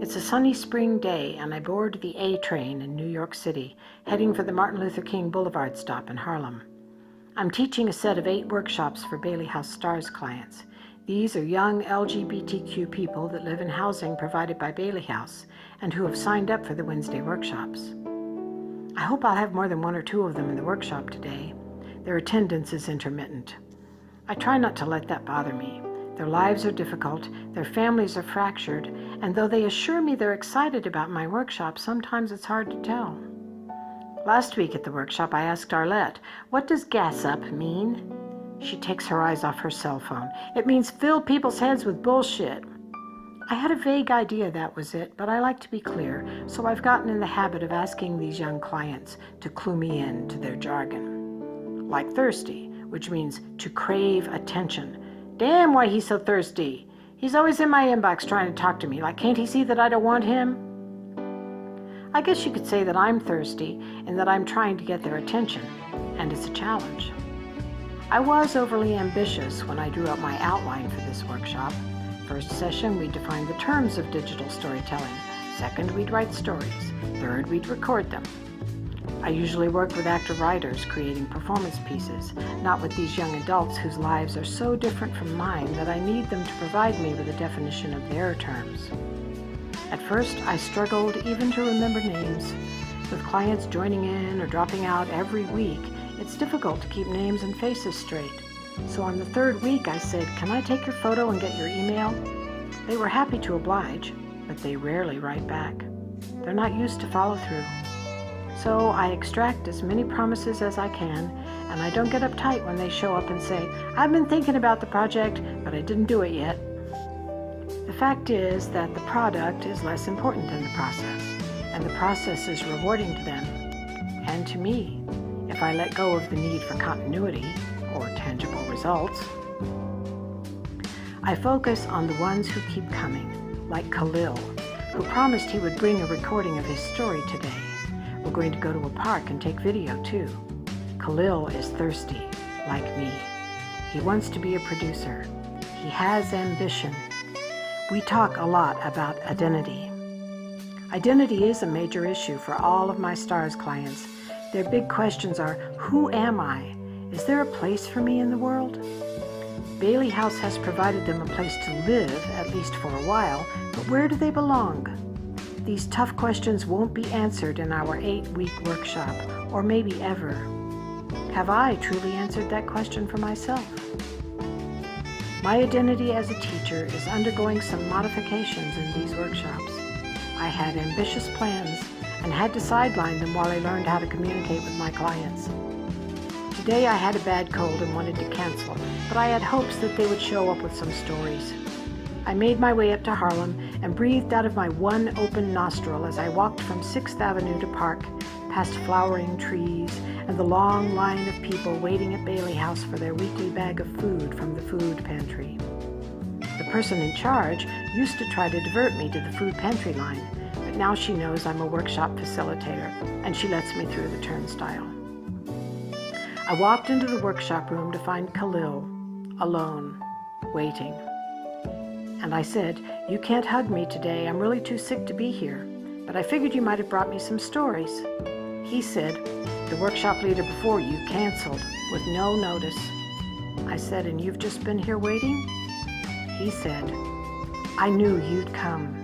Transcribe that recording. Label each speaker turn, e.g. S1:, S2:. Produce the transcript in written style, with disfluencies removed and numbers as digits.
S1: It's a sunny spring day, and I board the A train in New York City, heading for the Martin Luther King Boulevard stop in Harlem. I'm teaching a set of 8 workshops for Bailey House Stars clients. These are young LGBTQ people that live in housing provided by Bailey House and who have signed up for the Wednesday workshops. I hope I'll have more than 1 or 2 of them in the workshop today. Their attendance is intermittent. I try not to let that bother me. Their lives are difficult, their families are fractured, and though they assure me they're excited about my workshop, sometimes it's hard to tell. Last week at the workshop, I asked Arlette, "What does gas up mean?" She takes her eyes off her cell phone. "It means fill people's heads with bullshit." I had a vague idea that was it, but I like to be clear, so I've gotten in the habit of asking these young clients to clue me in to their jargon. Like thirsty, which means to crave attention. Damn, why he's so thirsty. He's always in my inbox trying to talk to me. Like, can't he see that I don't want him? I guess you could say that I'm thirsty and that I'm trying to get their attention, and it's a challenge. I was overly ambitious when I drew up my outline for this workshop. First session, we'd define the terms of digital storytelling. Second, we'd write stories. Third, we'd record them. I usually work with actor-writers creating performance pieces, not with these young adults whose lives are so different from mine that I need them to provide me with a definition of their terms. At first, I struggled even to remember names. With clients joining in or dropping out every week, it's difficult to keep names and faces straight. So on the 3rd week, I said, "Can I take your photo and get your email?" They were happy to oblige, but they rarely write back. They're not used to follow-through. So I extract as many promises as I can, and I don't get uptight when they show up and say, "I've been thinking about the project, but I didn't do it yet." The fact is that the product is less important than the process, and the process is rewarding to them, and to me, if I let go of the need for continuity or tangible results. I focus on the ones who keep coming, like Khalil, who promised he would bring a recording of his story today. We're going to go to a park and take video too. Khalil is thirsty, like me. He wants to be a producer. He has ambition. We talk a lot about identity. Identity is a major issue for all of my STARS clients. Their big questions are, who am I? Is there a place for me in the world? Bailey House has provided them a place to live, at least for a while, but where do they belong? These tough questions won't be answered in our 8-week workshop, or maybe ever. Have I truly answered that question for myself? My identity as a teacher is undergoing some modifications in these workshops. I had ambitious plans and had to sideline them while I learned how to communicate with my clients. Today I had a bad cold and wanted to cancel, but I had hopes that they would show up with some stories. I made my way up to Harlem and breathed out of my one open nostril as I walked from 6th Avenue to Park, past flowering trees and the long line of people waiting at Bailey House for their weekly bag of food from the food pantry. The person in charge used to try to divert me to the food pantry line, but now she knows I'm a workshop facilitator, and she lets me through the turnstile. I walked into the workshop room to find Khalil, alone, waiting. And I said, "You can't hug me today. I'm really too sick to be here, but I figured you might have brought me some stories." He said, "The workshop leader before you canceled with no notice." I said, "And you've just been here waiting?" He said, "I knew you'd come."